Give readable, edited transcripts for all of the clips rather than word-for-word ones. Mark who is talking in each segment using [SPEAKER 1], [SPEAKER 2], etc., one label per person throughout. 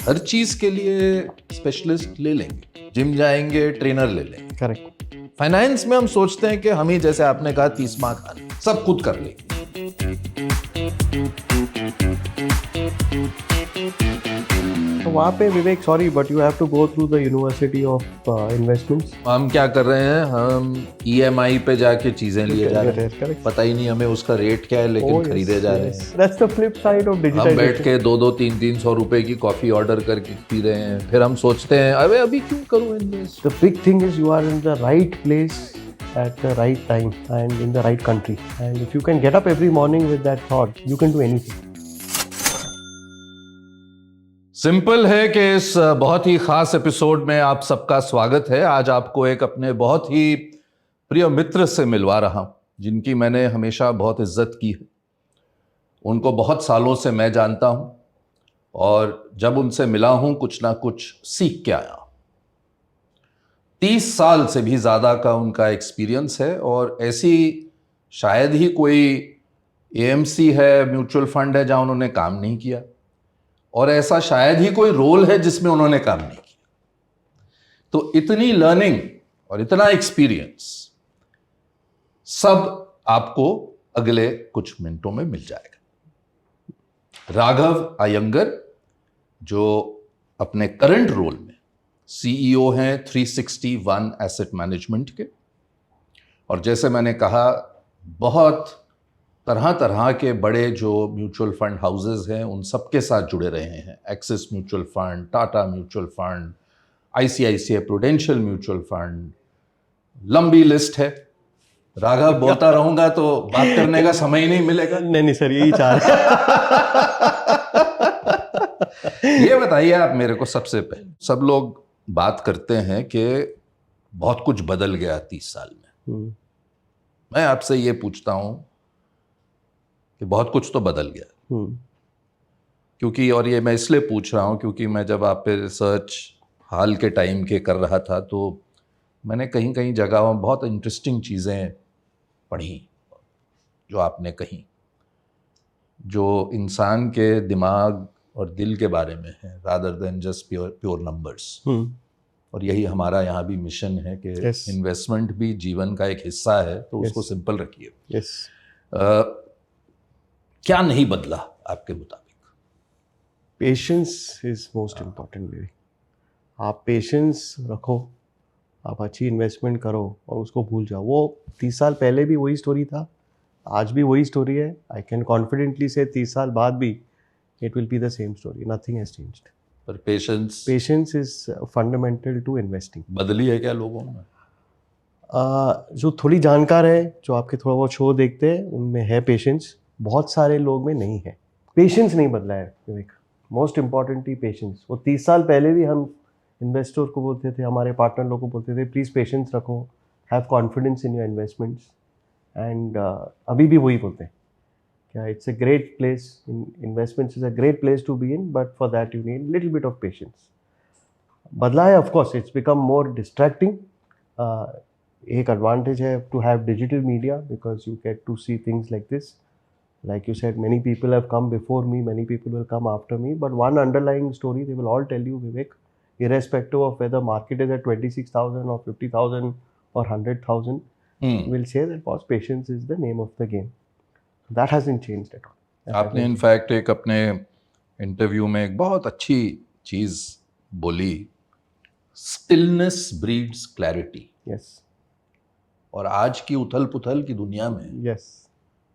[SPEAKER 1] हर चीज के लिए स्पेशलिस्ट ले लेंगे, जिम जाएंगे, ट्रेनर ले लेंगे।
[SPEAKER 2] करेक्ट।
[SPEAKER 1] फाइनेंस में हम सोचते हैं कि हम ही, जैसे आपने कहा, 30 खान सब खुद कर लेंगे।
[SPEAKER 2] तो वहाँ पे Vivek, sorry but you have to go through the university of investments.
[SPEAKER 1] हम क्या कर रहे हैं, हम ईएमआई पे जाके चीजें लिए जा रहे हैं,
[SPEAKER 2] करेक्ट।
[SPEAKER 1] पता ही नहीं हमें उसका रेट क्या है, लेकिन खरीदे जा रहे हैं।
[SPEAKER 2] That's the flip side of
[SPEAKER 1] हम बैठ
[SPEAKER 2] डिजिटाइजेशन।
[SPEAKER 1] के 200-300 रुपए की कॉफी ऑर्डर करके पी रहे हैं, फिर हम सोचते हैं अरे अभी क्यों करूं invest.
[SPEAKER 2] The big thing is you are in the right place at the right time and in the right country. And if you can get up every morning with that thought, you can do anything.
[SPEAKER 1] Simple है कि इस बहुत ही खास episode में आप सबका स्वागत है। आज आपको एक अपने बहुत ही प्रिय मित्र से मिलवा रहा हूं, जिनकी मैंने हमेशा बहुत इज्जत की है। उनको बहुत सालों से मैं जानता हूं और जब उनसे मिला हूं कुछ ना कुछ सीख के आया। 30 साल से भी ज़्यादा का उनका एक्सपीरियंस है और ऐसी शायद ही कोई एएमसी है, म्यूचुअल फंड है, जहां उन्होंने काम नहीं किया, और ऐसा शायद ही कोई रोल है जिसमें उन्होंने काम नहीं किया। तो इतनी लर्निंग और इतना एक्सपीरियंस सब आपको अगले कुछ मिनटों में मिल जाएगा। राघव अयंगर, जो अपने करंट रोल में सीईओ हैं 361 एसेट मैनेजमेंट के, और जैसे मैंने कहा बहुत तरह तरह के बड़े जो म्यूचुअल फंड हाउसेस हैं उन सब के साथ जुड़े रहे हैं। Axis mutual fund, Tata mutual fund, ICICI prudential mutual fund, लंबी लिस्ट है। राघव, बोलता रहूंगा तो बात करने का समय ही नहीं मिलेगा।
[SPEAKER 2] नहीं सर, यही चाह रहे
[SPEAKER 1] ये बताइए आप मेरे को, सबसे पहले सब लोग बात करते हैं कि बहुत कुछ बदल गया 30 साल में। मैं आपसे ये पूछता हूं कि बहुत कुछ तो बदल गया, क्योंकि, और ये मैं इसलिए पूछ रहा हूं क्योंकि मैं जब आप पे रिसर्च हाल के टाइम के कर रहा था तो मैंने कहीं कहीं जगहों बहुत इंटरेस्टिंग चीज़ें पढ़ी जो आपने कही, जो इंसान के दिमाग और दिल के बारे में है, rather than just pure numbers. और यही हमारा यहाँ भी मिशन है कि इन्वेस्टमेंट भी जीवन का एक हिस्सा है, तो उसको सिंपल रखिए। क्या नहीं बदला आपके मुताबिक?
[SPEAKER 2] पेशेंस इज मोस्ट इम्पॉर्टेंट वे। आप पेशेंस रखो, आप अच्छी इन्वेस्टमेंट करो और उसको भूल जाओ। वो 30 साल पहले भी वही स्टोरी था, आज भी वही स्टोरी है। आई कैन कॉन्फिडेंटली से 30 साल बाद भी it will be the same story, nothing has changed.
[SPEAKER 1] पर patience
[SPEAKER 2] is fundamental to investing.
[SPEAKER 1] बदली है क्या लोगों में?
[SPEAKER 2] जो थोड़ी जानकार है, जो आपके थोड़ा बहुत शो देखते हैं, उनमें है पेशेंस। बहुत सारे लोग में नहीं है। पेशेंस नहीं बदला है विवेक, मोस्ट इम्पॉर्टेंटली पेशेंस। वो 30 साल पहले भी हम इन्वेस्टर को बोलते थे, हमारे पार्टनर लोग को बोलते थे, प्लीज़ पेशेंस रखो, have confidence in your investments. And अभी भी वही बोलते हैं क्या, it's a great place, investments is a great place to be in, but for that you need little bit of patience. बदला है of course, it's become more distracting. एक advantage है to have digital media because you get to see things like this. Like you said, many people have come before me, many people will come after me, but one underlying story they will all tell you, Vivek, irrespective of whether market is at 26,000 or 50,000 or 100,000, will say that boss, patience is the name of the game. That hasn't changed at all.
[SPEAKER 1] आपने in fact एक अपने interview में एक बहुत अच्छी चीज बोली, stillness breeds clarity.
[SPEAKER 2] Yes.
[SPEAKER 1] और आज की उथल पुथल की दुनिया में
[SPEAKER 2] Yes.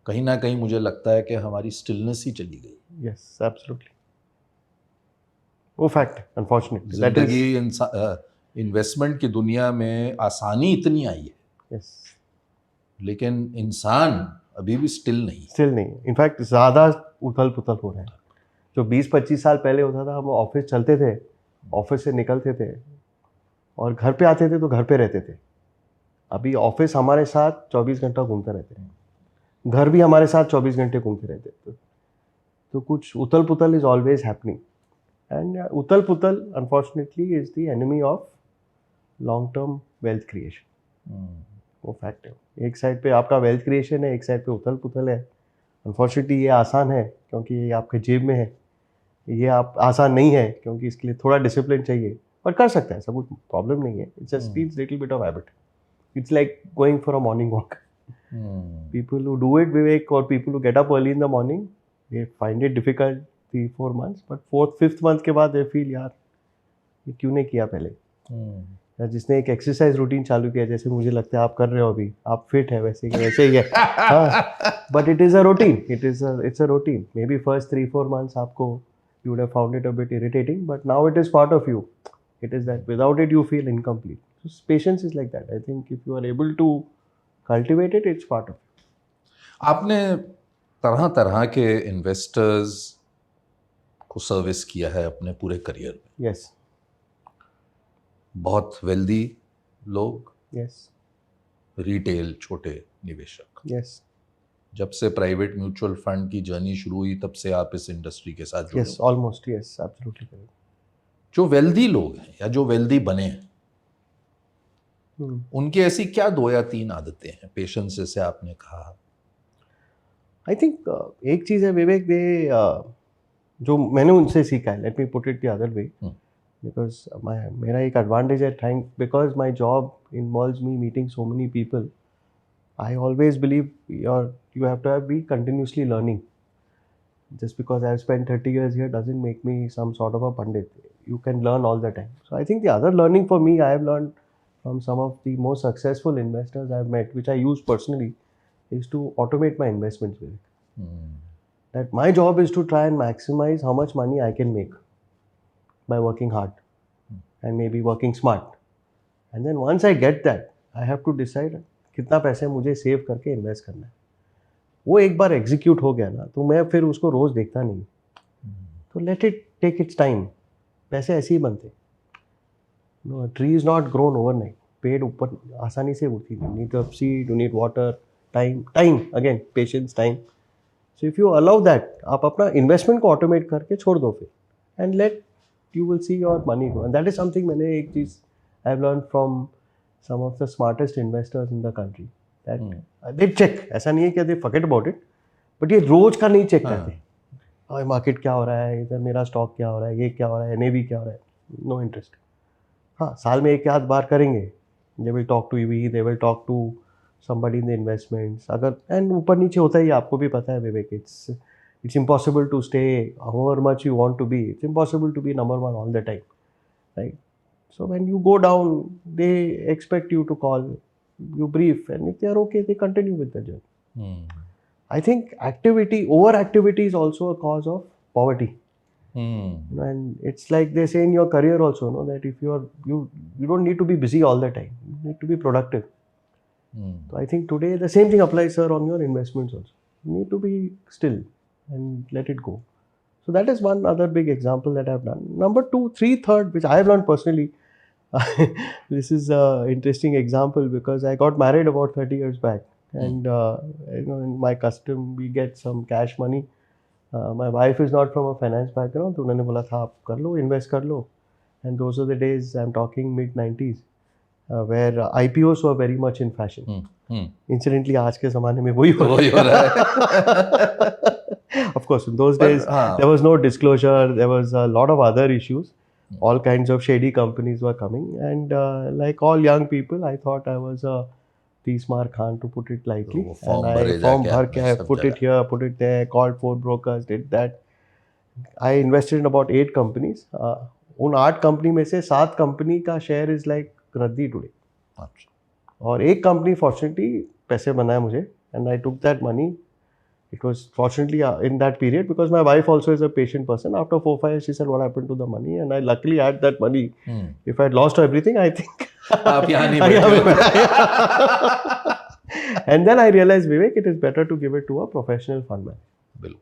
[SPEAKER 1] कहीं ना कहीं मुझे लगता है कि हमारी स्टिलनेस ही चली गई।
[SPEAKER 2] Yes, absolutely. वो फैक्ट है, अनफॉर्चुनेटली।
[SPEAKER 1] जिंदगी इन्वेस्टमेंट की दुनिया में आसानी इतनी आई है,
[SPEAKER 2] Yes.
[SPEAKER 1] लेकिन इंसान अभी भी स्टिल नहीं।
[SPEAKER 2] इनफैक्ट ज़्यादा उथल पुथल हो रहा है। जो 20-25 साल पहले होता था, हम ऑफिस चलते थे, ऑफिस से निकलते थे और घर पे आते थे तो घर पे रहते थे। अभी ऑफिस हमारे साथ 24 घंटा घूमते रहते हैं, घर भी हमारे साथ 24 घंटे घूमते रहते हैं। तो कुछ उथल पुथल इज ऑलवेज हैपनिंग, एंड उथल पुथल unfortunately is the enemy of long term wealth creation. वो फैक्ट है। एक साइड पे आपका वेल्थ क्रिएशन है, एक साइड पे उथल पुथल है। अनफॉर्चुनेटली ये आसान है क्योंकि ये आपके जेब में है, ये आप आसान नहीं है, क्योंकि इसके लिए थोड़ा डिसिप्लिन चाहिए, पर कर सकते हैं, ऐसा कुछ प्रॉब्लम नहीं है. It's just needs little bit of habit. It's like going for a morning walk. People who do it, Vivek, or people who get up early in the morning, they find it difficult 3-4 months, but 4th-5th month के बाद they feel यार ये क्यों नहीं किया पहले. या जिसने एक एक्सरसाइज रूटीन चालू किया, जैसे मुझे लगता है आप कर रहे हो अभी, आप फिट है वैसे के वैसे ही है. हाँ, but it is a routine, it's a routine. May be first 3-4 months आपको you would have found it a bit irritating, but now it is part of you. It is that without it you feel incomplete. So patience is like that. I think if you are able to cultivate it, it's part of you.
[SPEAKER 1] आपने तरह तरह के investors को service किया है अपने पूरे career में.
[SPEAKER 2] Yes.
[SPEAKER 1] बहुत वेल्दी लोग,
[SPEAKER 2] Yes.
[SPEAKER 1] रिटेल छोटे निवेशक.
[SPEAKER 2] Yes.
[SPEAKER 1] जब से प्राइवेट म्यूचुअल फंड की जर्नी शुरू हुई तब से आप इस इंडस्ट्री के साथ जुड़े.
[SPEAKER 2] Yes. Almost. Yes. Absolutely correct.
[SPEAKER 1] जो वेल्दी लोग हैं या जो वेल्दी बने हैं, उनकी ऐसी क्या 2 या 3 आदतें हैं? पेशेंस जैसे आपने कहा.
[SPEAKER 2] आई थिंक एक चीज़ है विवेक, दे जो मैंने उनसे सीखा है, let me put it the other way, because मेरा एक एडवांटेज है, thank because my job involves me meeting so many people. I always believe you have to be continuously learning. Just because I have spent 30 years here doesn't make me some sort of a pandit. You can learn all the time. So I think the other learning for me, I have learned from some of the most successful investors I have met, which I use personally, is to automate my investments with it. That my job is to try and maximize how much money I can make by working hard and maybe working smart. And then once I get that, I have to decide कितना पैसे मुझे save करके invest करना है. वो एक बार execute हो गया ना, तो मैं फिर उसको रोज़ देखता नहीं. तो let it take its time. पैसे ऐसे ही बनते. No, tree is not grown overnight. पेड़ ऊपर आसानी से उगती नहीं. Need of seed, you need water, time again, patience, time. So if you allow that, आप अपना इन्वेस्टमेंट को ऑटोमेट करके छोड़ दो फिर, and let you will see your money grow. And that is something, मैंने एक चीज़ I have learn from some of the smartest investors in the country, that they check. ऐसा नहीं है कि they forget about it, but ये रोज का नहीं चेक करते. हाँ, मार्केट क्या हो रहा है, इधर मेरा स्टॉक क्या हो रहा है, ये क्या हो रहा है, NAV क्या हो रहा है, नो इंटरेस्ट. हाँ, साल में एक आध बार करेंगे. they will talk to EV, they will talk to somebody in the investments. अगर एंड ऊपर नीचे होता ही, आपको भी पता है विवेक, it's impossible to stay however much you want to be. It's impossible to be number one all the time, right? So when you go down, they expect you to call, you brief, and if they are okay, they continue with the journey. I think overactivity is also a cause of poverty. And it's like they say in your career also, no, that if you don't need to be busy all the time. You need to be productive. So I think today the same thing applies, sir, on your investments also. You need to be still and let it go. So that is one other big example that I've done. Number 2, 3, third, which I have learned personally. This is an interesting example because I got married about 30 years back, and in my custom we get some cash money. My wife is not from a finance background, तो उन्होंने बोला था आप कर लो, invest कर लो. And those are the days, I'm talking mid-90s, where IPOs were very much in fashion. Incidentally, आज के ज़माने में वही हो रहा है. Of course, in those days, there was no disclosure. There was a lot of other issues. All kinds of shady companies were coming. And like all young people, I thought I was a Tismar Khan, to put it lightly. And I put it here, put it there, called 4 brokers, did that. I invested in about 8 companies. उन 8 company में से 7 company का share is like रद्दी today. और एक company fortunately पैसे बनाया मुझे, and I took that money. It was fortunately in that period, because my wife also is a patient person. After 4-5 years, she said, what happened to the money? And I luckily had that money. If I had lost everything, I think
[SPEAKER 1] आप यहाँ नहीं बैठे.
[SPEAKER 2] And then I realized, Vivek, it is better to give it to a professional fund manager.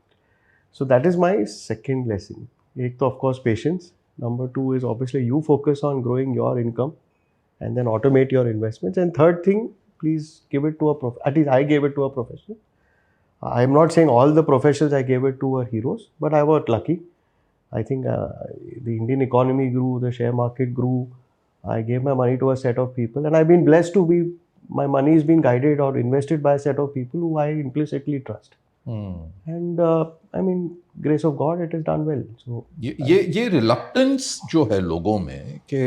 [SPEAKER 2] So that is my second lesson. एक तो of course patience. Number 2 is obviously you focus on growing your income and then automate your investments. And third thing, please give it to at least I gave it to a professional. I'm not saying all the professionals I gave it to were heroes, but I was lucky. I think the Indian economy grew, the share market grew. I gave my money to a set of people, and I've been blessed to be, my money has been guided or invested by a set of people who I implicitly trust. and I mean, grace of God, it is done well. So
[SPEAKER 1] ये reluctance जो है लोगों में कि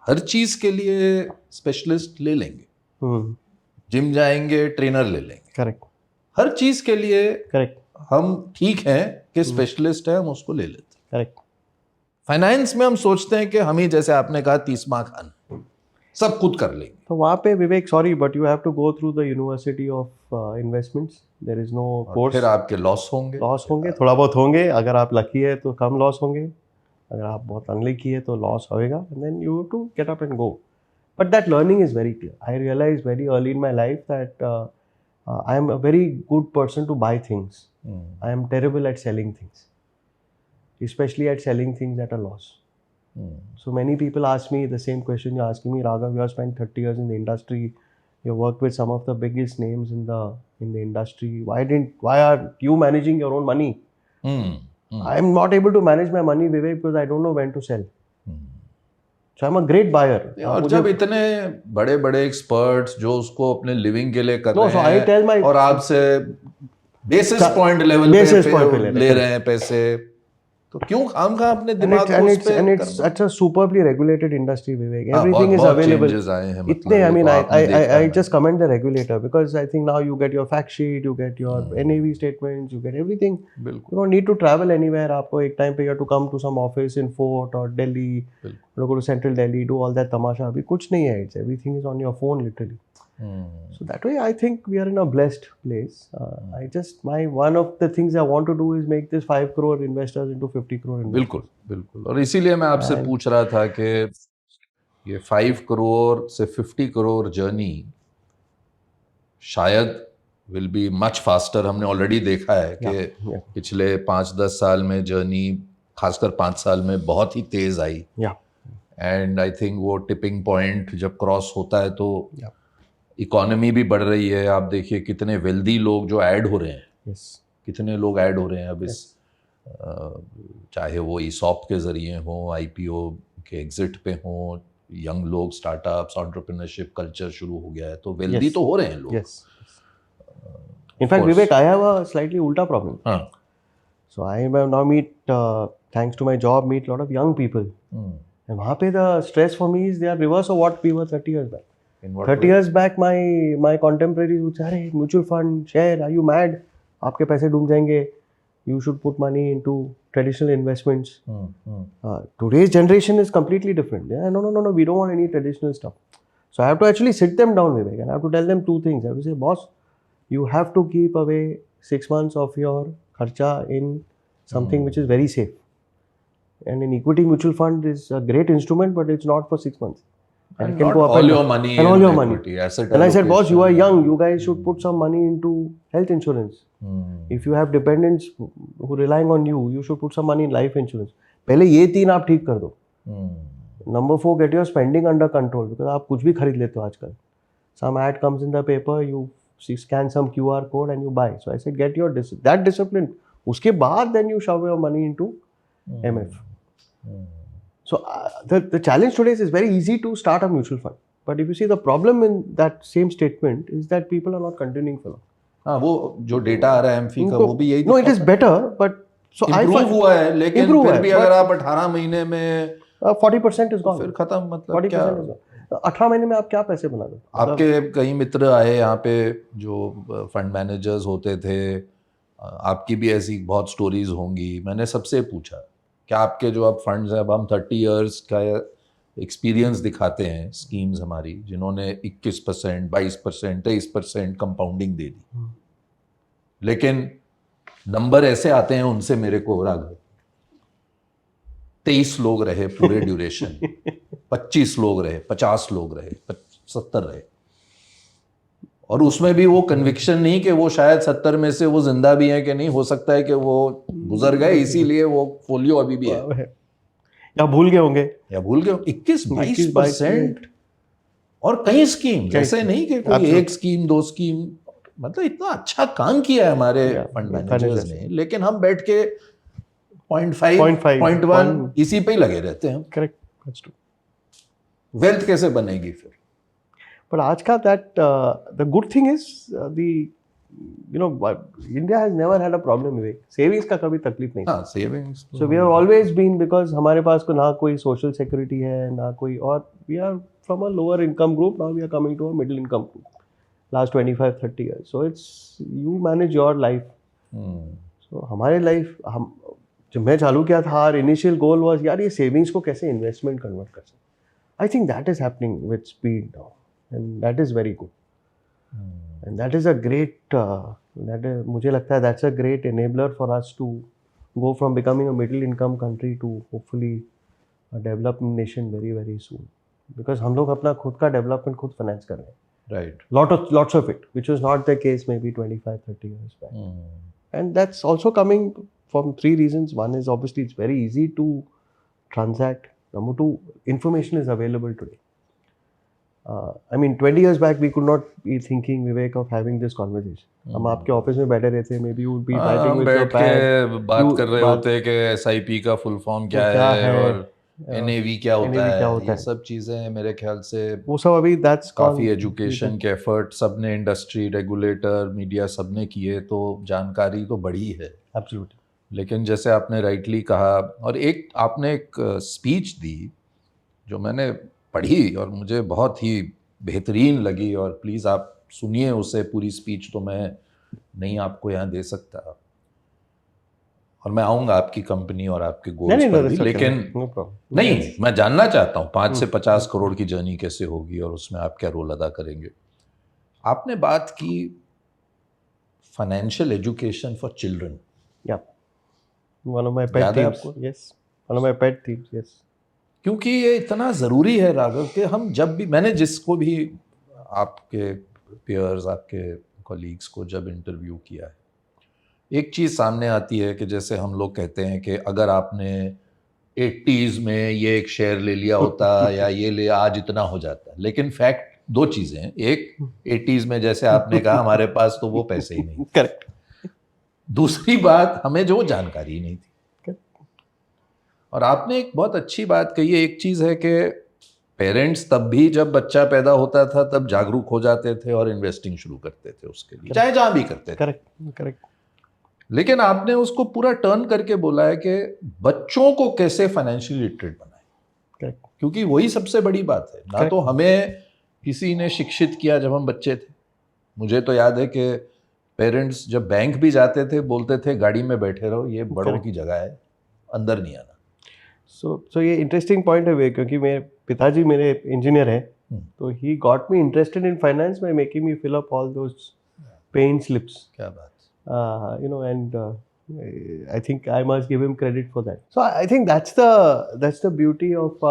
[SPEAKER 1] हर चीज के लिए specialist ले लेंगे, जिम जाएंगे ट्रेनर ले लेंगे,
[SPEAKER 2] correct,
[SPEAKER 1] हर चीज के लिए
[SPEAKER 2] correct,
[SPEAKER 1] हम ठीक है कि स्पेशलिस्ट है हम उसको ले लेते हैं।
[SPEAKER 2] correct.
[SPEAKER 1] फाइनेंस में हम सोचते हैं कि हम ही, जैसे आपने कहा, 30 खान सब खुद कर लेंगे।
[SPEAKER 2] तो वहाँ पे Vivek, sorry but you have to go through the university of investments, there is no
[SPEAKER 1] और
[SPEAKER 2] कोर्स।
[SPEAKER 1] फिर आपके लॉस होंगे,
[SPEAKER 2] थोड़ा बहुत होंगे, अगर आप लकी है तो कम लॉस होंगे, अगर आप बहुत अनलकी है तो लॉस होएगा, and then you have to get up and go. But that learning is very clear. I realize very early in my life that I am a very good person to buy things, I am terrible at selling things, especially at selling things at a loss. So many people ask me the same question you're asking me, Raghav. You have spent 30 years in the industry. You worked with some of the biggest names in the industry. Why are you managing your own money? I am not able to manage my money, Vivek, because I don't know when to sell. So I'm a great buyer.
[SPEAKER 1] और जब इतने बड़े बड़े experts जो उसको अपने living के लिए कर रहे
[SPEAKER 2] so I tell my-
[SPEAKER 1] हैं और आपसे बेसिस पॉइंट लेवल पे ले रहे हैं पैसे, तो क्यों हम कहाँ अपने दिमाग को उस पे
[SPEAKER 2] and it's such a superbly regulated industry, Vivek. Everything is
[SPEAKER 1] बहुत
[SPEAKER 2] available.
[SPEAKER 1] changes आए हैं,
[SPEAKER 2] इतने, I
[SPEAKER 1] मतलब
[SPEAKER 2] mean,
[SPEAKER 1] ये तो आपने देखा
[SPEAKER 2] I
[SPEAKER 1] है।
[SPEAKER 2] just commend the regulator, because I think now you get your fact sheet, you get your NAV statements, you get everything.
[SPEAKER 1] बिल्कुल
[SPEAKER 2] You don't need to travel anywhere. आपको एक time पे you have to come to some office in Fort or Delhi, or go to Central Delhi, do all that tamasha. अभी कुछ नहीं है. It's everything is on your phone literally. So that way, I think we are in a blessed place. One of the things I want to do is make this 5 crore investors into 50 crore investors.
[SPEAKER 1] बिल्कुल बिल्कुल। और इसीलिए मैं आपसे पूछ रहा था कि ये 5 करोड़ से 50 करोड़ जर्नी शायद विल बी मच फास्टर। हमने ऑलरेडी देखा है कि पिछले 5-10 साल में जर्नी, खासकर 5 साल में, बहुत ही तेज आई। एंड आई थिंक वो टिपिंग पॉइंट जब क्रॉस होता है तो इकोनॉमी भी बढ़ रही है। आप देखिए कितने वेल्दी लोग जो ऐड हो रहे हैं, कितने लोग ऐड हो रहे हैं अब इस चाहे वो ईसॉप के जरिए हो, IPO के एग्जिट पे हो, यंग लोग, स्टार्टअप्स, एंटरप्रेन्योरशिप कल्चर शुरू हो गया है, तो वेल्दी तो हो रहे हैं लोग।
[SPEAKER 2] In fact, Vivek, I have a slightly ulta problem. So I now meet, thanks to my job, meet a lot of young people. And वहाँ पे the stress for me is they are reverse of what we were 30 years back. 30 years back, my contemporaries would say, "अरे mutual fund, share, are you mad? आपके पैसे डूब जाएंगे. You should put money into traditional investments." Today's generation is completely different. No, we don't want any traditional stuff. So I have to actually sit them down, Vivek, and I have to tell them two things. I have to say, boss, you have to keep away 6 months of your kharcha in something which is very safe. And in equity mutual fund is a great instrument, but it's not for 6 months. And it can go up
[SPEAKER 1] all
[SPEAKER 2] and
[SPEAKER 1] your
[SPEAKER 2] down.
[SPEAKER 1] money
[SPEAKER 2] And all
[SPEAKER 1] in
[SPEAKER 2] your
[SPEAKER 1] equity,
[SPEAKER 2] money.
[SPEAKER 1] asset
[SPEAKER 2] And I said, boss, you are
[SPEAKER 1] allocation.
[SPEAKER 2] young. You guys should put some money into health insurance. If you have dependents who are relying on you, you should put some money in life insurance. पहले ये 3 आप ठीक कर दो. Number 4, get your spending under control, because आप कुछ भी खरीद लेते हो आजकल. Some ad comes in the paper, you scan some QR code and you buy. So I said, get your that discipline. उसके बाद then you shove your money into MF. So the challenge today is very easy to start a mutual fund. But if you see, the problem in that same statement is that people are not continuing for long.
[SPEAKER 1] हाँ, वो जो data आ रहा है AMFI का, वो भी यही
[SPEAKER 2] No, it is better, but so
[SPEAKER 1] improve हुआ है, लेकिन
[SPEAKER 2] improve
[SPEAKER 1] फिर
[SPEAKER 2] है,
[SPEAKER 1] भी अगर आप 18 महीने में
[SPEAKER 2] 40% is gone.
[SPEAKER 1] फिर खत्म, मतलब
[SPEAKER 2] 40%
[SPEAKER 1] क्या?
[SPEAKER 2] is gone. 18 महीने में आप क्या पैसे बना दो?
[SPEAKER 1] आपके कई मित्र आए यहाँ पे जो फंड मैनेजर्स होते थे, आपकी भी ऐसी बहुत स्टोरीज होंगी। मैंने सबसे पूछा क्या आपके जो अब फंड्स हैं, अब हम 30 इयर्स का एक्सपीरियंस दिखाते हैं, स्कीम्स हमारी, जिन्होंने 21%, 22%, 23% कंपाउंडिंग दे दी, लेकिन नंबर ऐसे आते हैं उनसे मेरे को, राघव, 23 लोग रहे पूरे ड्यूरेशन, 25 लोग रहे, 50 लोग रहे, 70 रहे, और उसमें भी वो कन्विक्शन नहीं कि वो शायद 70 में से वो जिंदा भी हैं कि नहीं, हो सकता है कि वो गुजर गए, इसीलिए वो फोलियो अभी भी है,
[SPEAKER 2] या भूल गए होंगे,
[SPEAKER 1] या भूल गए। 21-22% और कई स्कीम, ऐसे नहीं कि कोई एक स्कीम, 2 स्कीम, मतलब इतना अच्छा काम किया है हमारे फंड मैनेजर्स ने, लेकिन हम बैठ के 0.5, 0.1 इसी पे ही लगे रहते हैं।
[SPEAKER 2] Correct, that's true.
[SPEAKER 1] वेल्थ कैसे बनेगी फिर?
[SPEAKER 2] But आज का that the good thing is you know, India has never had a problem with savings का कभी तकलीफ नहीं
[SPEAKER 1] हाँ savings
[SPEAKER 2] So we have always been because हमारे पास को ना कोई social security है ना कोई और we are from a lower income group now we are coming to a middle income group last 25-30 years so it's you manage your life so हमारे life हम जब मैं चालू किया था our initial goal was यार ये savings को कैसे investment convert कर सकते I think that is happening with speed now and that is very good and that is a great मुझे लगता है that's a great enabler for us to go from becoming a middle income country to hopefully a developed nation very very soon because हम लोग अपना खुद का development खुद finance कर रहे हैं
[SPEAKER 1] right
[SPEAKER 2] lots of it which was not the case maybe 25-30 years back and that's also coming from three reasons one is obviously it's very easy to transact number two information is available today I mean 20 years back we could not be thinking Vivek of having this conversation हम आपके office में बैठे रहते maybe you would be writing with your
[SPEAKER 1] बैठ के बात कर रहे
[SPEAKER 2] बात-
[SPEAKER 1] होते हैं कि एसआईपी का फुल फॉर्म क्या
[SPEAKER 2] क्या
[SPEAKER 1] है
[SPEAKER 2] है,
[SPEAKER 1] और एनएवी क्या होता
[SPEAKER 2] NAV क्या
[SPEAKER 1] है
[SPEAKER 2] होता
[SPEAKER 1] ये
[SPEAKER 2] है।
[SPEAKER 1] सब चीजें मेरे ख्याल से
[SPEAKER 2] वो सब अभी that's
[SPEAKER 1] काफी
[SPEAKER 2] gone-
[SPEAKER 1] एजुकेशन के एफर्ट सबने इंडस्ट्री रेगुलेटर मीडिया सबने किए तो जानकारी तो बढ़ी है
[SPEAKER 2] Absolutely.
[SPEAKER 1] लेकिन जैसे आपने राइटली कहा और एक आपने एक स्पीच दी जो मैंने पढ़ी और मुझे बहुत ही बेहतरीन लगी और प्लीज़ आप सुनिए उसे पूरी स्पीच तो मैं नहीं आपको यहाँ दे सकता और मैं आऊँगा आपकी कंपनी और आपके गोल्स
[SPEAKER 2] नहीं,
[SPEAKER 1] पर
[SPEAKER 2] that's
[SPEAKER 1] भी
[SPEAKER 2] okay,
[SPEAKER 1] लेकिन
[SPEAKER 2] no problem.
[SPEAKER 1] नहीं मैं जानना चाहता हूँ 5 से 50 करोड़ की जर्नी कैसे होगी और उसमें आप क्या रोल अदा करेंगे आपने बात की financial education for children
[SPEAKER 2] Yeah. One of my pet
[SPEAKER 1] याद है
[SPEAKER 2] themes.
[SPEAKER 1] आपको?
[SPEAKER 2] Yes. One of my pet themes. Yes.
[SPEAKER 1] क्योंकि ये इतना ज़रूरी है राघव कि हम जब भी मैंने जिसको भी आपके पेयर्स आपके कॉलीग्स को जब इंटरव्यू किया है एक चीज़ सामने आती है कि जैसे हम लोग कहते हैं कि अगर आपने 80s में ये एक शेयर ले लिया होता या ये ले आज इतना हो जाता लेकिन फैक्ट दो चीज़ें हैं एक 80s में जैसे आपने कहा हमारे पास तो वो पैसे ही नहीं
[SPEAKER 2] Correct.
[SPEAKER 1] दूसरी बात हमें जो जानकारी नहीं थी और आपने एक बहुत अच्छी बात कही है एक चीज़ है कि पेरेंट्स तब भी जब बच्चा पैदा होता था तब जागरूक हो जाते थे और इन्वेस्टिंग शुरू करते थे उसके लिए चाहे जहां भी करते थे
[SPEAKER 2] Correct. Correct.
[SPEAKER 1] लेकिन आपने उसको पूरा टर्न करके बोला है कि बच्चों को कैसे फाइनेंशियली लिटरेट बनाए
[SPEAKER 2] Correct.
[SPEAKER 1] क्योंकि वही सबसे बड़ी बात है ना तो हमें किसी ने शिक्षित किया जब हम बच्चे थे मुझे तो याद है कि पेरेंट्स जब बैंक भी जाते थे बोलते थे गाड़ी में बैठे रहो ये बड़ों की जगह है अंदर नहीं आना
[SPEAKER 2] So ये interesting point है वे क्योंकि मेरे पिताजी मेरे इंजीनियर हैं तो he got me interested in finance by making me fill up all those paying slips.
[SPEAKER 1] क्या बात
[SPEAKER 2] You know, and I think I must give him credit for that. So I think that's the beauty of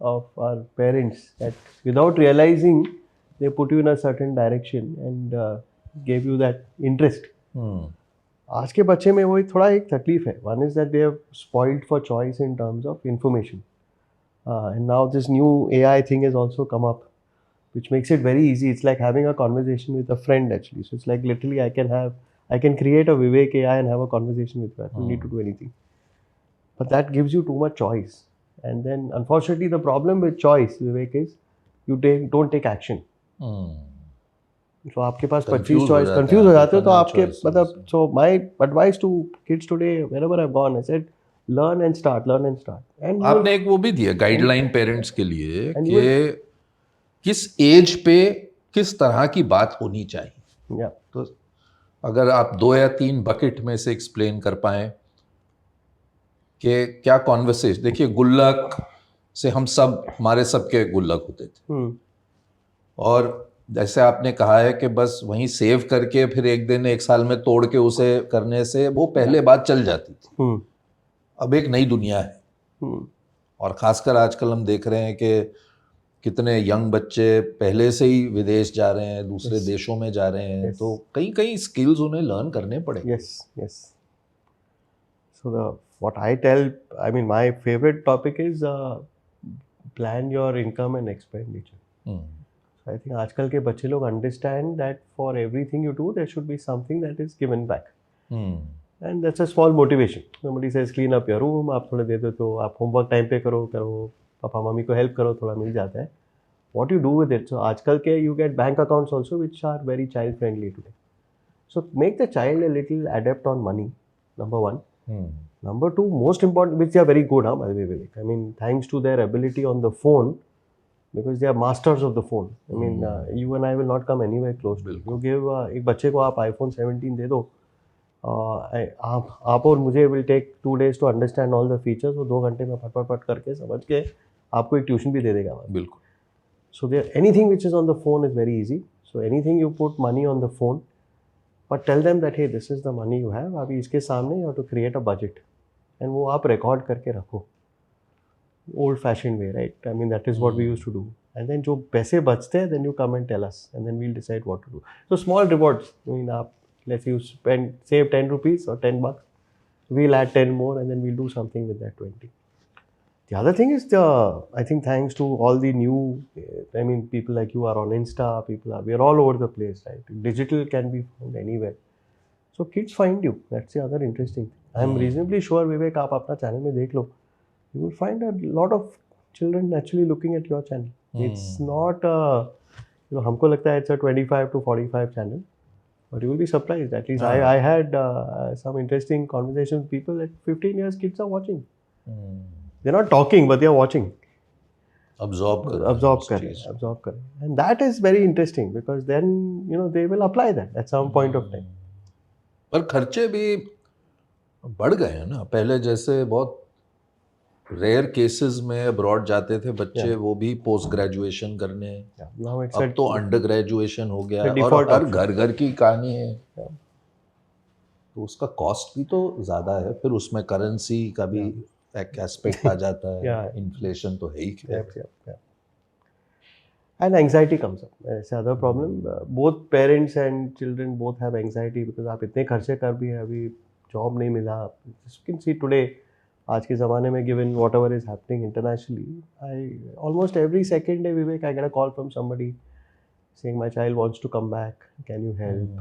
[SPEAKER 2] our parents that without realizing they put you in a certain direction and gave you that interest. आज के बच्चे में वही थोड़ा एक तकलीफ है one is that they have spoiled for choice in terms of information and now this new AI thing has also come up which makes it very easy it's like having a conversation with a friend actually so it's like literally I can create a Vivek AI and have a conversation with you I don't need to do anything but that gives you too much choice and then unfortunately the problem with choice Vivek is you don't take action तो आपके पास 25 choice confuse हो जाते हो तो आपके मतलब so my advice to kids today wherever I have gone I said learn and start and
[SPEAKER 1] आपने एक वो भी दिया गाइडलाइन पेरेंट्स के लिए कि किस एज पे किस तरह की बात होनी चाहिए
[SPEAKER 2] या
[SPEAKER 1] तो अगर आप 2 या 3 बकेट में से एक्सप्लेन कर पाए कि क्या कॉन्वर्सेशन देखिए गुल्लक से हम सब हमारे सबके गुल्लक होते थे और जैसे आपने कहा है कि बस वहीं सेव करके फिर एक दिन एक साल में तोड़ के उसे करने से वो पहले बात चल जाती थी अब एक नई दुनिया है और खासकर आजकल हम देख रहे हैं कि कितने यंग बच्चे पहले से ही विदेश जा रहे हैं दूसरे देशों में जा रहे हैं तो कई कई स्किल्स उन्हें लर्न करने पड़ेंगे
[SPEAKER 2] yes so the what I tell I mean my favourite topic is plan your income and expenditure I think आजकल के बच्चे लोग understand that for everything you do there should be something that is given back and that's a small motivation somebody says clean up your room आप थोड़े दे दो तो आप homework time पे करो पापा मम्मी को help करो थोड़ा मिल जाता है what you do with it so आजकल के you get bank accounts also which are very child friendly today So make the child a little adept on money, number one.
[SPEAKER 1] Hmm.
[SPEAKER 2] Number two, most important, which they are very good, by the way, Vivek. I mean, thanks to their ability on the phone, because they are masters of the phone. I mean, you and I will not come anywhere close to it. You give एक बच्चे को आप iPhone 17 दे दो, आप और मुझे will take 2 days to understand all the features. वो 2 घंटे में फट करके समझ के आपको एक ट्यूशन भी दे देगा.
[SPEAKER 1] बिल्कुल.
[SPEAKER 2] So there, anything which is on the phone is very easy. So anything you put money on the phone, but tell them that hey, this is the money you have. अभी इसके सामने you have to create a budget, and वो आप record करके रखो. Old fashioned way, right? I mean, that is what we used to do. And then जो पैसे बचते हैं, then you come and tell us, and then we'll decide what to do. So small rewards. I mean, आप let's say you save 10 rupees or 10 bucks, we'll add 10 more, and then we'll do something with that 20. The other thing is I think thanks to all the new, I mean, people like you are on Insta, we are all over the place, right? Digital can be found anywhere. So kids find you. That's the other interesting thing. I'm reasonably sure, Vivek, आप अपना channel में देख लो, you will find a lot of children actually looking at your channel. It's not, हमको लगता है it's a 25 to 45 channel, but you will be surprised. At least I had some interesting conversations with people at 15 years, kids are watching. They're not talking, but they are watching.
[SPEAKER 1] Absorb
[SPEAKER 2] कर रहे. And that is very interesting, because then, they will apply that at some point of time.
[SPEAKER 1] पर खर्चे भी बढ़ गए हैं ना. पहले जैसे बहुत रेयर केसेस में अब्रॉड जाते थे बच्चे, वो भी पोस्ट ग्रेजुएशन करने. अब तो अंडर ग्रेजुएशन हो गया, और हर घर की कहानी है. तो उसका कॉस्ट भी तो ज़्यादा है. फिर उसमें करेंसी का भी एक एस्पेक्ट आ जाता है. इन्फ्लेशन तो है ही.
[SPEAKER 2] And anxiety comes up. That's the other problem. Both parents and children both have anxiety, because आप इतने खर्चे कर भी है, अभी जॉब नहीं मिला. You can see today, आज के ज़माने में, given whatever is happening internationally, almost every second day, Vivek, I get a call from somebody saying my child wants to come back. Can you help?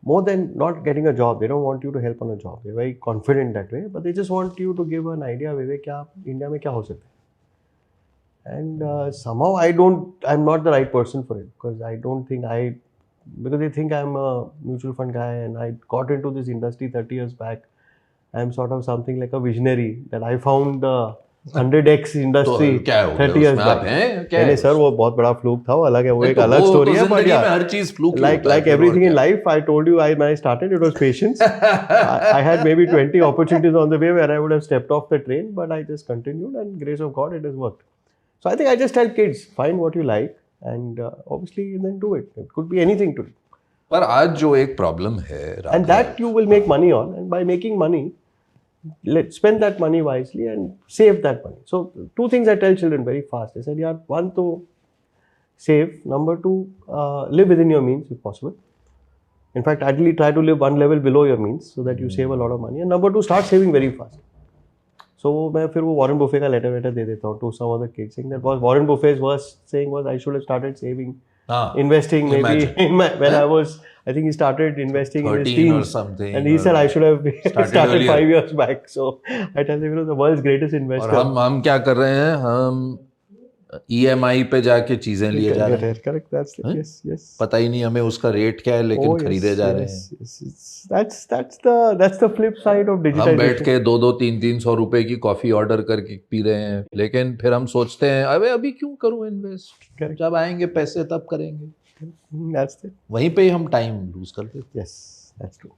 [SPEAKER 2] More than not getting a job, they don't want you to help on a job. They're very confident that way, but they just want you to give an idea, Vivek, क्या India में क्या हो सकता है. And somehow I'm not the right person for it, because I don't think because they think I'm a mutual fund guy, and I got into this industry 30 years back. I'm sort of something like a visionary, that I found the 100x industry 30 years back. नहीं sir, वो बहुत बड़ा fluke था, वो अलग है, वो एक अलग स्टोरी है. But yeah,
[SPEAKER 1] हर चीज fluke
[SPEAKER 2] like everything in life, I told you, when I started, it was patience. I had maybe 20 opportunities on the way where I would have stepped off the train, but I just continued, and grace of God, it has worked. So I think I just tell kids, find what you like, and obviously then do it. It could be anything to do.
[SPEAKER 1] पर आज जो एक problem है,
[SPEAKER 2] and that you will make money on, and by making money, let's spend that money wisely and save that money. So 2 things I tell children very fast. I said, yeah, 1, to save. Number 2, live within your means if possible. In fact, ideally try to live 1 level below your means, so that you save a lot of money. And number 2, start saving very fast. So मैं फिर वो Warren Buffett का letter दे देता हूँ to some other kids, saying that Warren Buffett's was saying was I should have started saving, investing maybe when I was, I think he started investing in his teens or something, and he said I should have started 5 years back. So I tell him, the world's greatest investor.
[SPEAKER 1] और हम क्या कर रहे हैं, हम EMI पे जाके चीजें लिए जा रहे हैं.
[SPEAKER 2] Correct, that's it. Yes.
[SPEAKER 1] पता ही नहीं हमें उसका रेट क्या है, लेकिन खरीदे जा रहे हैं.
[SPEAKER 2] That's the flip side of digitization.
[SPEAKER 1] हम बैठ के 200, 300 रुपए की कॉफी ऑर्डर करके पी रहे हैं, लेकिन फिर हम सोचते हैं अभी क्यों करूं इन्वेस्ट, जब आएंगे पैसे तब करेंगे.
[SPEAKER 2] That's it.
[SPEAKER 1] वहीं पे ही हम टाइम लूज कर देते.
[SPEAKER 2] Yes, that's true.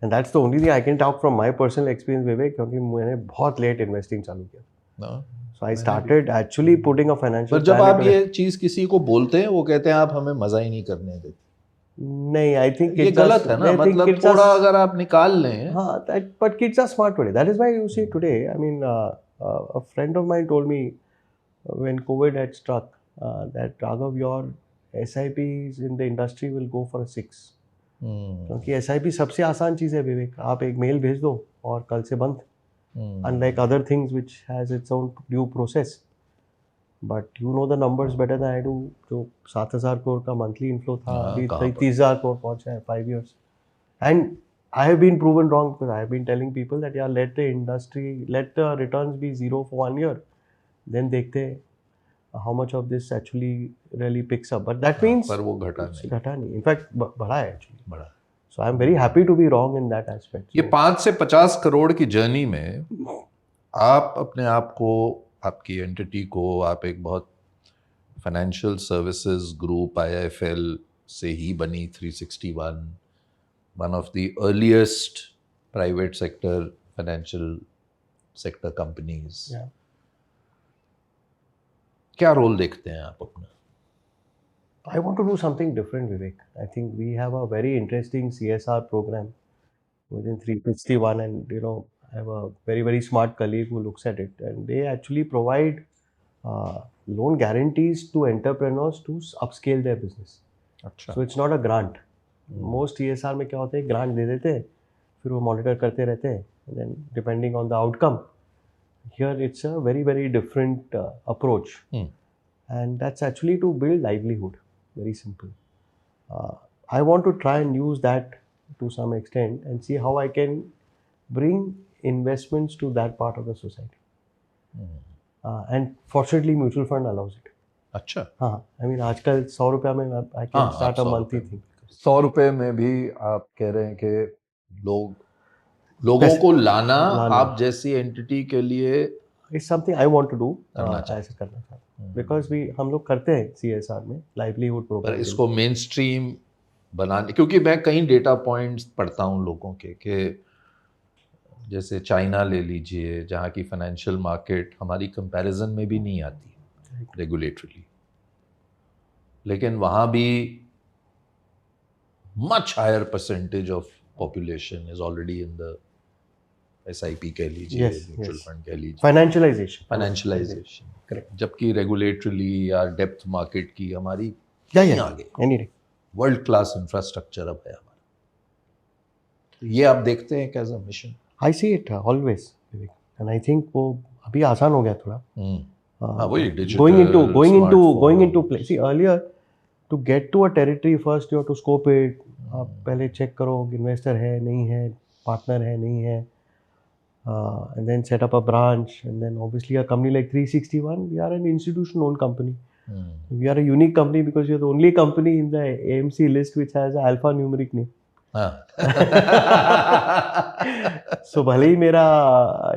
[SPEAKER 2] And that's the only thing I can talk from my personal experience, Vivek, क्योंकि मैंने बहुत लेट इन्वेस्टिंग चालू किया. So I started actually putting a financial.
[SPEAKER 1] पर जब आप ये चीज किसी को बोलते हैं, वो कहते हैं आप हमें मजा ही नहीं करने देते.
[SPEAKER 2] नहीं, I think
[SPEAKER 1] ये गलत है ना. मतलब थोड़ा अगर आप निकाल लें.
[SPEAKER 2] हाँ, but kids are smart today. That is why you see today. I mean, a friend of mine told me when COVID had struck that Raghav, your SIPs in the industry will go for a 6. क्योंकि SIP सबसे आसान चीज़ है विवेक. आप एक mail भेज दो और कल से बंद. Unlike other things which has its own due process. But you know the numbers better than I do. जो 7,000 crore का monthly inflow था, अभी 30,000 crore पहुंचा है 5 years. And I have been proven wrong, because I have been telling people that let the returns be 0 for 1 year. Then देखते हैं. how much of this actually really picks up. But that means
[SPEAKER 1] पर वो घटा नहीं,
[SPEAKER 2] In fact, बढ़ा है actually.
[SPEAKER 1] बड़ा।
[SPEAKER 2] So I'm very happy to be wrong in that aspect.
[SPEAKER 1] ये 5 से 50 करोड़ की जर्नी में आप अपने आप को, आपकी एंटिटी को, आप एक बहुत फाइनेंशियल सर्विसेज ग्रुप IIFL से ही बनी 361, one of the earliest private sector financial sector companies.
[SPEAKER 2] Yeah.
[SPEAKER 1] क्या रोल देखते हैं आप अपना?
[SPEAKER 2] I want to do something different, Vivek. I think we have a very interesting CSR program within 361, and I have a very smart colleague who looks at it, and they actually provide loan guarantees to entrepreneurs to upscale their business.
[SPEAKER 1] अच्छा।
[SPEAKER 2] So it's not a grant. Most CSR में क्या होता है, grant दे देते हैं, फिर वो monitor करते रहते हैं, and then depending on the outcome. Here it's a very different approach, and that's actually to build livelihood. Very simple. I want to try and use that to some extent and see how I can bring investments to that part of the society. And fortunately, mutual fund allows it.
[SPEAKER 1] अच्छा।
[SPEAKER 2] हाँ, I mean आजकल 100 रुपया में I can start a monthly thing.
[SPEAKER 1] 100 रुपए में भी आप कह रहे हैं कि लोगों को लाना आप जैसी एंटिटी के लिए
[SPEAKER 2] It's something I want to do.
[SPEAKER 1] करना
[SPEAKER 2] ऐसे करना चाहता हूँ, because हम लोग करते हैं CSR में लाइवलीहुड
[SPEAKER 1] पर
[SPEAKER 2] प्रोग्राम।
[SPEAKER 1] इसको मेन स्ट्रीम बनाने, क्योंकि मैं कई डेटा पॉइंट्स पढ़ता हूँ लोगों के, कि जैसे चाइना ले लीजिए, जहाँ की फाइनेंशियल मार्केट हमारी कंपैरिजन में भी नहीं आती रेगुलेटरली, लेकिन वहाँ भी much higher percentage of population is already in the SIP कह लीजिए, म्यूचुअल फंड कह लीजिए, फाइनेंशियलाइजेशन,
[SPEAKER 2] करेक्ट।
[SPEAKER 1] जबकि रेगुलेटरली या डेप्थ मार्केट की हमारी आगे
[SPEAKER 2] एनी
[SPEAKER 1] वर्ल्ड क्लास इंफ्रास्ट्रक्चर अब है हमारा। ये आप देखते हैं as a mission?
[SPEAKER 2] I see it always, and I think वो अभी आसान हो गया थोड़ा।
[SPEAKER 1] वही digital,
[SPEAKER 2] going into
[SPEAKER 1] smartphones.
[SPEAKER 2] play. See, earlier to get to a territory, first you have to scope it. आप पहले चेक करो इन्वेस्टर है नहीं है, पार्टनर है नहीं है, and then set up a branch, and then obviously a company like 361, we are an institution owned company. We are a unique company because we are the only company in the AMC list which has an alphanumeric name. So भले ही मेरा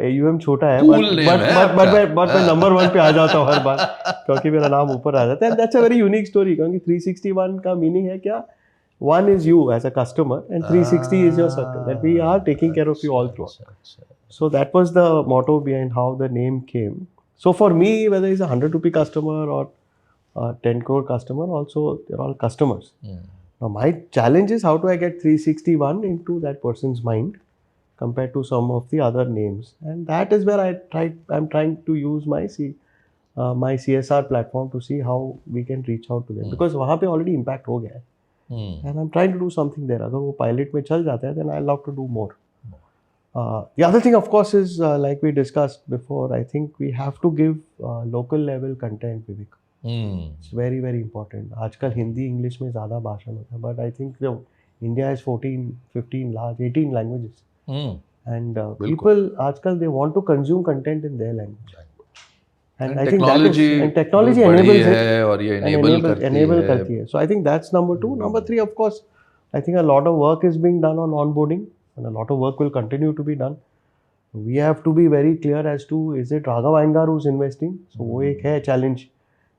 [SPEAKER 2] AUM छोटा है, but मैं number 1 पे आ जाता हूँ हर बार, क्योंकि मेरा नाम ऊपर आ जाता है। And that's a very unique story, क्योंकि 361 का मीनिंग है क्या? 1 is you as a customer, and 360 is your circle, that we are taking care of you all throughout. So that was the motto behind how the name came. So for me, whether it's a 100 rupee customer or a 10 crore customer, also they're all customers. Now my challenge is how do I get 361 into that person's mind compared to some of the other names, and that is where I'm trying to use my CSR platform to see how we can reach out to them, because वहाँ पे already impact हो गया है, and I'm trying to do something there. अगर वो pilot में चल जाता है, then I love to do more. The other thing, of course, is like we discussed before, I think we have to give local level content, Vivek. It's very important. आजकल Hindi English में ज़्यादा भाषण होता है, but I think India has 15 large 18 languages, and people आजकल they want to consume content in their language, and I think technology enables it,
[SPEAKER 1] और ये enable
[SPEAKER 2] करती है. So I think that's number 2. Number 3, of course, I think a lot of work is being done on onboarding, and a lot of work will continue to be done. We have to be very clear as to, is it Raghav Iyengar who's investing? So वो एक है challenge,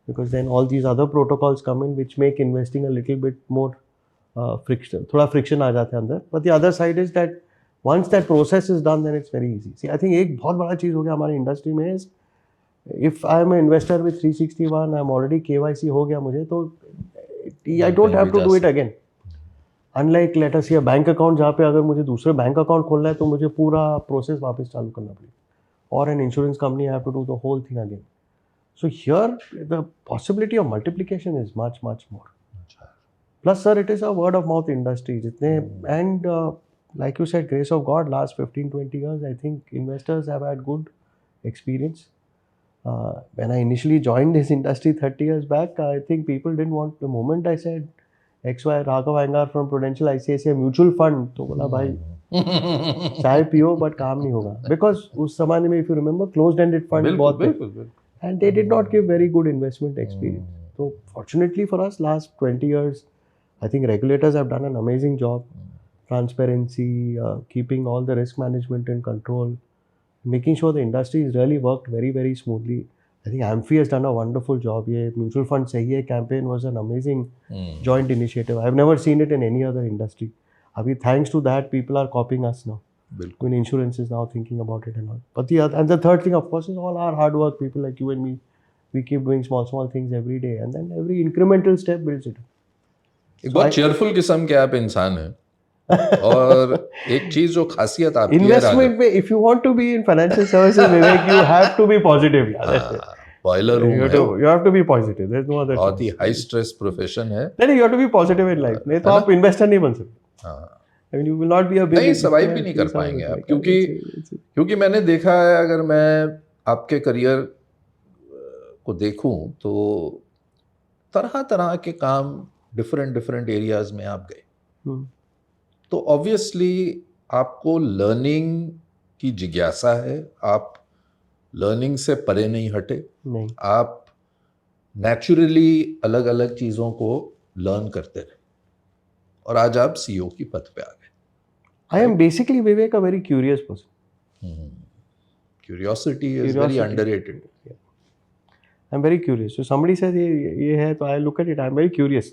[SPEAKER 2] because then all these other protocols come in which make investing a little bit more friction, थोड़ा friction आ जाता है अंदर. But the other side is that once that process is done, then it's very easy. See, I think एक बहुत बड़ा चीज़ हो गया हमारी इंडस्ट्री में is, if I am an investor with 361, I'm already KYC हो गया मुझे, तो I don't have to do it again. Unlike let us say a bank account, जहाँ पे अगर मुझे दूसरे बैंक अकाउंट खोलना है तो मुझे पूरा प्रोसेस वापस चालू करना पड़ेगा, और an insurance company have to do the whole thing again. So here the possibility of multiplication is much more. Plus sir, it is a word of mouth industry जितने, and like you said, grace of God, last 15-20 years I think investors have had good experience. When I initially joined this industry 30 years back, I think people didn't want, the moment I said XY Raghav Iyengar from Prudential ICICI Mutual Fund, तो बोला भाई चाय पियो but काम नहीं होगा, because उस जमाने में, if you remember, closed ended fund बहुत थे, and they did not give very good investment experience. So fortunately for us, last 20 years, I think regulators have done an amazing job. Transparency, keeping all the risk management in control, making sure the industry has really worked very, very smoothly. I think AMFI has done a wonderful job. ये mutual fund सही है campaign was an amazing joint initiative. I've never seen it in any other industry. अभी thanks to that, people are copying us now.
[SPEAKER 1] बिल्कुल
[SPEAKER 2] When insurance is now thinking about it and all. But the other, and the third thing, of course, is all our hard work. People like you and me, we keep doing small things every day, and then every incremental step builds it.
[SPEAKER 1] एक बहुत cheerful किस्म के आप इंसान हैं और एक चीज जो खासियत आपकी है
[SPEAKER 2] Investment में, if you want to be in financial services, Vivek, you have to be positive. Yeah, that's it.
[SPEAKER 1] Boiler room है
[SPEAKER 2] You have to be positive. There's no other.
[SPEAKER 1] बहुत ही हाई स्ट्रेस प्रोफेशन है
[SPEAKER 2] नहीं, you have to be positive in life. नहीं तो आप investor नहीं बन सकते.
[SPEAKER 1] हाँ
[SPEAKER 2] I mean, you will not be a big.
[SPEAKER 1] नहीं सर्वाइव भी नहीं कर पाएंगे आप क्योंकि मैंने देखा है अगर मैं आपके करियर को देखूं तो तरह तरह के काम डिफरेंट एरियाज में आप गए तो ऑब्वियसली आपको लर्निंग की जिज्ञासा है आप लर्निंग से परे नहीं हटे
[SPEAKER 2] नहीं.
[SPEAKER 1] आप नेचुरली अलग अलग चीज़ों को लर्न करते रहे और आज आप सीईओ की पद पे आ गए
[SPEAKER 2] I am basically, Vivek, a very curious person.
[SPEAKER 1] Curiosity is very underrated
[SPEAKER 2] I'm very curious. So somebody says ये है तो I look at it. I'm very curious.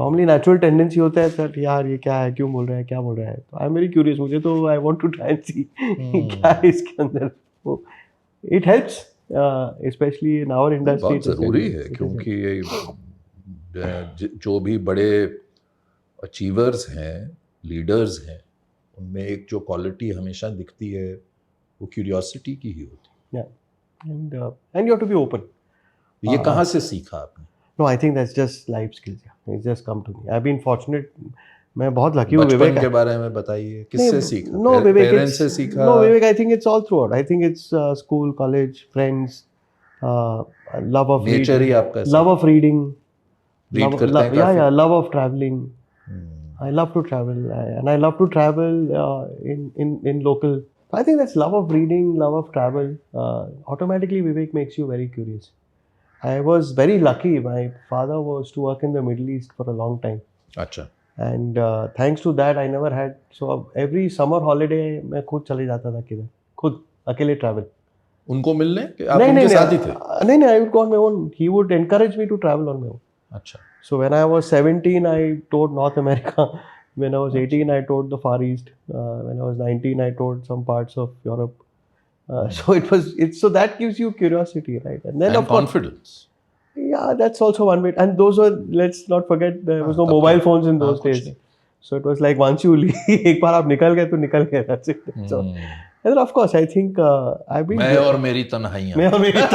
[SPEAKER 2] Normally natural tendency होता है सर यार ये क्या है क्यों बोल रहा है क्या बोल रहा है तो I'm very curious. मुझे तो I want to try and see क्या है इसके अंदर. So it helps, especially in our industry.
[SPEAKER 1] बहुत ज़रूरी है क्योंकि ये जो भी बड़े अचीवर्स हैं लीडर्स हैं उनमें एक जो क्वालिटी हमेशा दिखती है वो क्यूरियोसिटी की ही होती है.
[SPEAKER 2] Yeah. And you have to be open.
[SPEAKER 1] ये कहाँ से सीखा आपने?
[SPEAKER 2] No, I think that's just life skills. Yeah. It's just come to me. I've been fortunate. मैं बहुत lucky हूँ विवेक.
[SPEAKER 1] बचपन के बारे में बताइए किससे सीखा?
[SPEAKER 2] No, Vivek,
[SPEAKER 1] पेरेंट्स से सीखा?
[SPEAKER 2] No, Vivek, I think it's all throughout. I think it's school, college, friends, love of
[SPEAKER 1] nature ही आपका
[SPEAKER 2] love of reading.
[SPEAKER 1] रीड करते हैं
[SPEAKER 2] Yeah, yeah, love of traveling. I love to travel, and I love to travel in local. I think that's love of reading, love of travel. Automatically, Vivek makes you very curious. I was very lucky. My father was to work in the Middle East for a long time.
[SPEAKER 1] अच्छा.
[SPEAKER 2] And thanks to that, I never had. So every summer holiday, मैं खुद चले जाता था किधर, खुद अकेले travel.
[SPEAKER 1] उनको मिलने कि आप उनके साथ ही थे?
[SPEAKER 2] नहीं, I would go on my own. He would encourage me to travel on my own.
[SPEAKER 1] अच्छा.
[SPEAKER 2] So when I was 17, I toured North America. When I was 18, I toured the Far East. When I was 19, I toured some parts of Europe. So so that gives you curiosity, right? And then
[SPEAKER 1] And
[SPEAKER 2] of course,
[SPEAKER 1] confidence.
[SPEAKER 2] Yeah, that's also one way. And those were, let's not forget, there was no mobile phones in those days. So it was like once you leave, एक बार आप निकल गए तो निकल गए. That's it. So, and then of course, I think I've been.
[SPEAKER 1] मैं और मेरी तन्हाइयाँ.
[SPEAKER 2] मैं और मेरी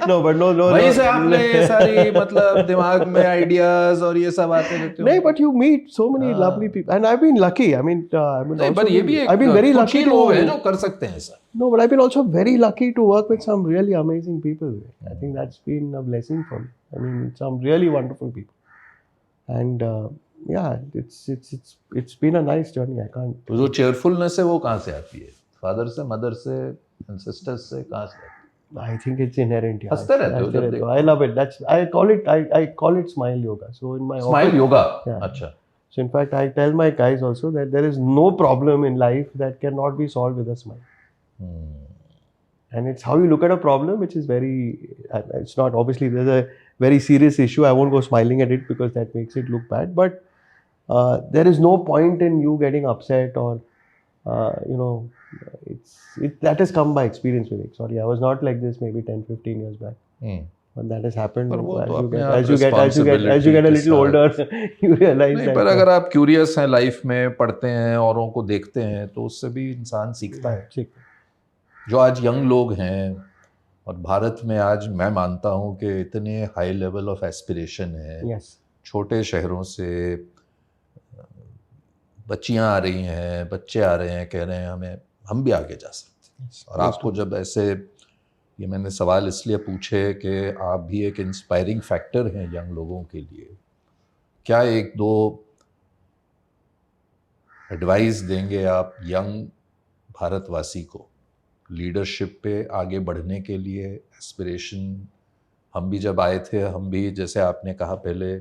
[SPEAKER 2] No, but no.
[SPEAKER 1] वहीं से आपने ये सारी मतलब दिमाग में आइडियाज और ये सब आते रहते हो.
[SPEAKER 2] नहीं, but you meet so many lovely people, and I've been lucky. I mean,
[SPEAKER 1] नहीं, but ये भी एक
[SPEAKER 2] I've been very
[SPEAKER 1] कुछ
[SPEAKER 2] lucky
[SPEAKER 1] ही लोग हैं जो कर सकते हैं ऐसा.
[SPEAKER 2] No, but I've been also very lucky to work with some really amazing people. I think that's been a blessing for me. I mean, some really wonderful people, and yeah, it's been a nice journey. I can't.
[SPEAKER 1] तो जो cheerfulness है वो कहाँ से आती है? Father से, mother से, सिस्टर्स से कहाँ से?
[SPEAKER 2] I think it's inherent. Yeah.
[SPEAKER 1] हंसते रहते हो जब देखो.
[SPEAKER 2] I love it. I call it smile yoga. So in my
[SPEAKER 1] Smile yoga.
[SPEAKER 2] Yeah.
[SPEAKER 1] अच्छा.
[SPEAKER 2] So in fact, I tell my guys also that there is no problem in life that cannot be solved with a smile. And it's how you look at a problem, which is very. It's not obviously there's a very serious issue. I won't go smiling at it because that makes it look bad. But there is no point in you getting upset or that has come by experience, Vivek. Sorry, I was not like this maybe 10-15 years back. But that has happened as you get a little older, you realize
[SPEAKER 1] नहीं,
[SPEAKER 2] that.
[SPEAKER 1] पर अगर आप curious हैं life में, पढ़ते हैं, औरों को देखते हैं, तो उससे भी इंसान सीखता है. जो आज यंग लोग हैं और भारत में आज मैं मानता हूँ कि इतने हाई लेवल ऑफ एस्पिरेशन है. छोटे शहरों से बच्चियाँ आ रही हैं, बच्चे आ रहे हैं, कह रहे हैं हम भी आगे जा सकते हैं. और आपको जब ऐसे, ये मैंने सवाल इसलिए पूछे कि आप भी एक इंस्पायरिंग फैक्टर हैं यंग लोगों के लिए. क्या एक दो एडवाइस देंगे आप यंग भारतवासी को लीडरशिप पे आगे बढ़ने के लिए एस्पिरेशन, हम भी जब आए थे, हम भी जैसे आपने कहा पहले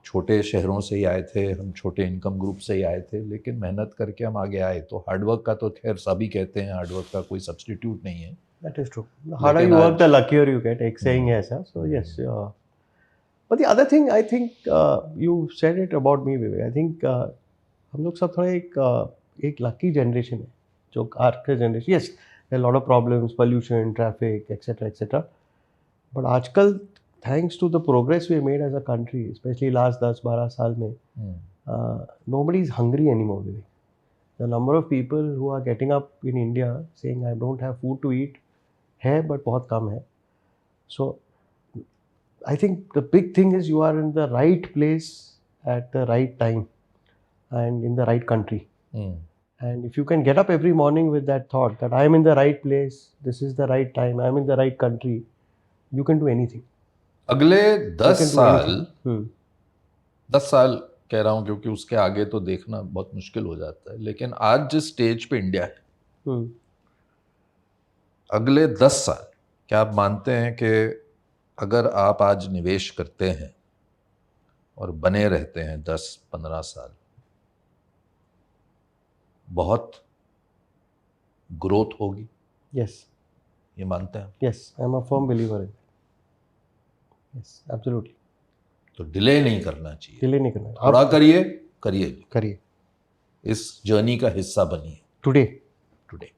[SPEAKER 1] छोटे शहरों से ही आए थे, हम छोटे इनकम ग्रुप से ही आए थे, लेकिन मेहनत करके हम आगे आए। तो हार्डवर्क का तो खैर सभी कहते हैं, हार्डवर्क का कोई सब्स्टिट्यूट नहीं है।
[SPEAKER 2] That is true. The harder
[SPEAKER 1] लेकिन
[SPEAKER 2] you work,
[SPEAKER 1] आज-
[SPEAKER 2] the luckier you get. एक saying है ऐसा. So yes. But the other thing, I think you said it about me, Vivek. I think हम लोग सब थोड़ा एक lucky generation है, जो आज के generation. Yes, there are a lot of problems, pollution, traffic, etc. But आजकल, thanks to the progress we made as a country, especially last 10-12 साल में, nobody is hungry anymore, Vivek. The number of people who are getting up in India saying I don't have food to eat है but बहुत कम है. So I think the big thing is you are in the right place at the right time and in the right country. And if you can get up every morning with that thought that I am in the right place, this is the right time, I am in the right country, you can do anything.
[SPEAKER 1] अगले
[SPEAKER 2] You
[SPEAKER 1] 10
[SPEAKER 2] can do
[SPEAKER 1] साल
[SPEAKER 2] anything.
[SPEAKER 1] 10 साल कह रहा हूँ क्योंकि उसके आगे तो देखना बहुत मुश्किल हो जाता है, लेकिन आज जिस स्टेज पे इंडिया है, अगले 10 साल क्या आप मानते हैं कि अगर आप आज निवेश करते हैं और बने रहते हैं 10-15 साल, बहुत ग्रोथ होगी?
[SPEAKER 2] Yes.
[SPEAKER 1] ये मानते हैं?
[SPEAKER 2] Yes, I am a firm believer in it. Yes, absolutely.
[SPEAKER 1] तो डिले नहीं करना चाहिए,
[SPEAKER 2] डिले नहीं करना.
[SPEAKER 1] थोड़ा करिए,
[SPEAKER 2] करिए.
[SPEAKER 1] इस जर्नी का हिस्सा बनिए
[SPEAKER 2] Today.
[SPEAKER 1] Today.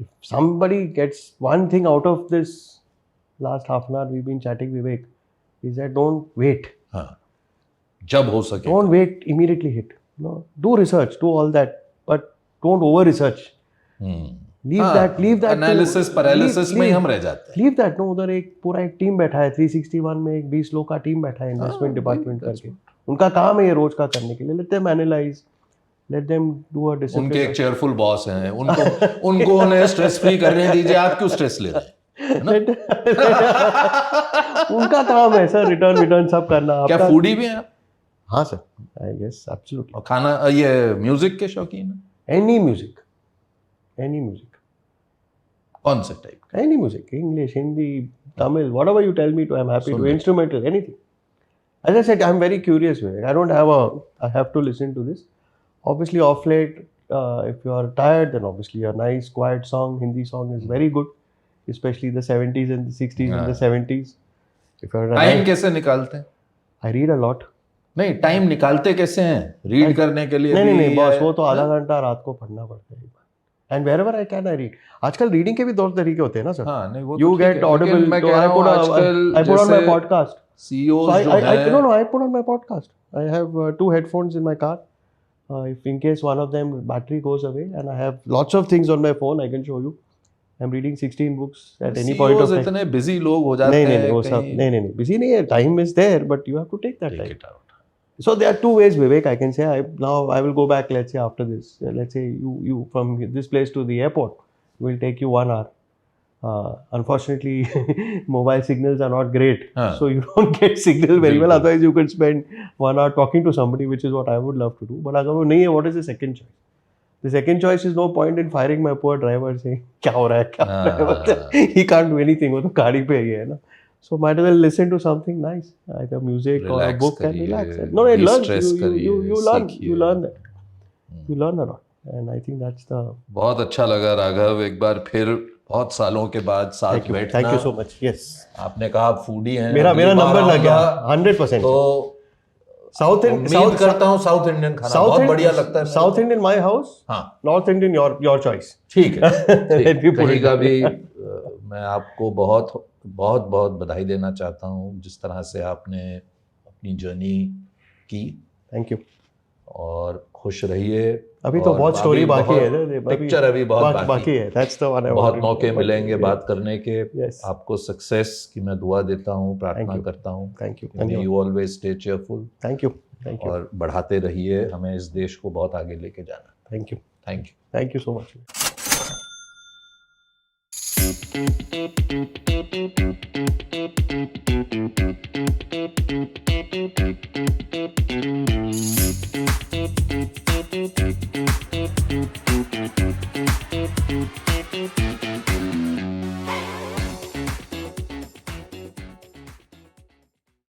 [SPEAKER 2] If somebody gets one thing out of this last half an hour we've been chatting, Vivek, is that don't wait.
[SPEAKER 1] हाँ, जब हो सके
[SPEAKER 2] Don't wait, immediately hit. No, do research, do all that, but don't over research. Leave that
[SPEAKER 1] analysis paralysis में ही हम रह जाते हैं।
[SPEAKER 2] Leave that. No, उधर एक पूरा एक टीम बैठा है, 361 में एक 20 लोग का टीम बैठा है इन्वेस्टमेंट डिपार्टमेंट करके. उनका काम है ये रोज का करने के लिए. Let them analyze, let them do a discipline.
[SPEAKER 1] उनके एक चेयरफुल बॉस हैं, उनको उन्हें स्ट्रेस फ्री करने दीजिए, आप क्यों स्ट्रेस ले रहे हैं?
[SPEAKER 2] उनका काम है सर, रिटर्न सब करना.
[SPEAKER 1] क्या फूडी भी हैं आप?
[SPEAKER 2] हाँ सर, यस एब्सोल्युटली.
[SPEAKER 1] और खाना, ये म्यूजिक के शौकीन हैं?
[SPEAKER 2] एनी म्यूजिक
[SPEAKER 1] कौन से टाइप का?
[SPEAKER 2] any music, English, Hindi, Tamil, whatever you tell me to, I'm happy to. Instrumental, anything. As I said, I'm very curious. I have to listen to this. Obviously, off late, if you are tired, then obviously a nice, quiet song, Hindi song is very good, especially the 70s and the 60s and the 70s. If you're
[SPEAKER 1] time कैसे निकालते हैं?
[SPEAKER 2] I read a lot.
[SPEAKER 1] नहीं, time निकालते कैसे हैं read करने के लिए?
[SPEAKER 2] नहीं बॉस, वो तो आधा घंटा रात को पढ़ना पड़ता है. And wherever I can I read. आजकल रीडिंग के भी दो तरीके होते हैं ना सर.
[SPEAKER 1] हाँ, नहीं वो
[SPEAKER 2] You
[SPEAKER 1] तो ठीक
[SPEAKER 2] get
[SPEAKER 1] है,
[SPEAKER 2] audible.
[SPEAKER 1] लेकिन मैं
[SPEAKER 2] तो
[SPEAKER 1] कह रहा हूँ
[SPEAKER 2] I put on my podcast.
[SPEAKER 1] CEOs
[SPEAKER 2] So
[SPEAKER 1] जो हैं,
[SPEAKER 2] I put on my podcast. I have 2 headphones in my car. If in case one of them battery goes away, and I have lots of things on my phone, I can show you. I'm reading 16 books at any point of
[SPEAKER 1] CEOs
[SPEAKER 2] time.
[SPEAKER 1] इतने busy लोग हो जाते हैं.
[SPEAKER 2] नहीं वो सब नहीं busy नहीं है. Time is there, but you have to take that
[SPEAKER 1] Take
[SPEAKER 2] time.
[SPEAKER 1] it out.
[SPEAKER 2] So there are 2 ways, Vivek. I can say I will go back. Let's say after this, let's say you from this place to the airport will take you 1 hour. Unfortunately, mobile signals are not great, so you don't get signal very well. Otherwise, you could spend 1 hour talking to somebody, which is what I would love to do. But अगर वो नहीं है, what is the second choice? The second choice is no point in firing my poor driver saying क्या हो रहा है. He can't do anything. वो तो गाड़ी पे ही है ना. So might as well listen to something nice, either music
[SPEAKER 1] Relax
[SPEAKER 2] or a book and
[SPEAKER 1] करिए,
[SPEAKER 2] relax. No, it learns.
[SPEAKER 1] de-stress करिए,
[SPEAKER 2] You learn that.
[SPEAKER 1] Hmm.
[SPEAKER 2] You learn a lot, and I think that's the.
[SPEAKER 1] बहुत अच्छा लगा राघव, एक बार फिर बहुत सालों के बाद साथ बैठना.
[SPEAKER 2] Thank you so much. Yes.
[SPEAKER 1] आपने कहा आप फूडी हैं.
[SPEAKER 2] मेरा नंबर लग गया 100%.
[SPEAKER 1] तो
[SPEAKER 2] उम्मीद
[SPEAKER 1] करता हूँ साउथ इंडियन खाना बहुत बढ़िया लगता है.
[SPEAKER 2] South Indian my house. हाँ. North Indian your choice.
[SPEAKER 1] ठीक है. कहीं का भी मैं आपको बहुत बधाई देना चाहता हूँ जिस तरह से आपने अपनी जर्नी की.
[SPEAKER 2] Thank you.
[SPEAKER 1] और खुश रहिए.
[SPEAKER 2] अभी तो बहुत स्टोरी बाकी है.
[SPEAKER 1] पिक्चर अभी बहुत बाकी है.
[SPEAKER 2] That's the one I
[SPEAKER 1] बहुत मौके मिलेंगे बात करने के.
[SPEAKER 2] Yes.
[SPEAKER 1] आपको सक्सेस की मैं दुआ देता हूँ, प्रार्थना करता हूँ.
[SPEAKER 2] Thank you.
[SPEAKER 1] You always stay cheerful.
[SPEAKER 2] Thank you.
[SPEAKER 1] और बढ़ाते रहिए, हमें इस देश को बहुत आगे लेके जाना.
[SPEAKER 2] Thank you.
[SPEAKER 1] Thank you
[SPEAKER 2] so much.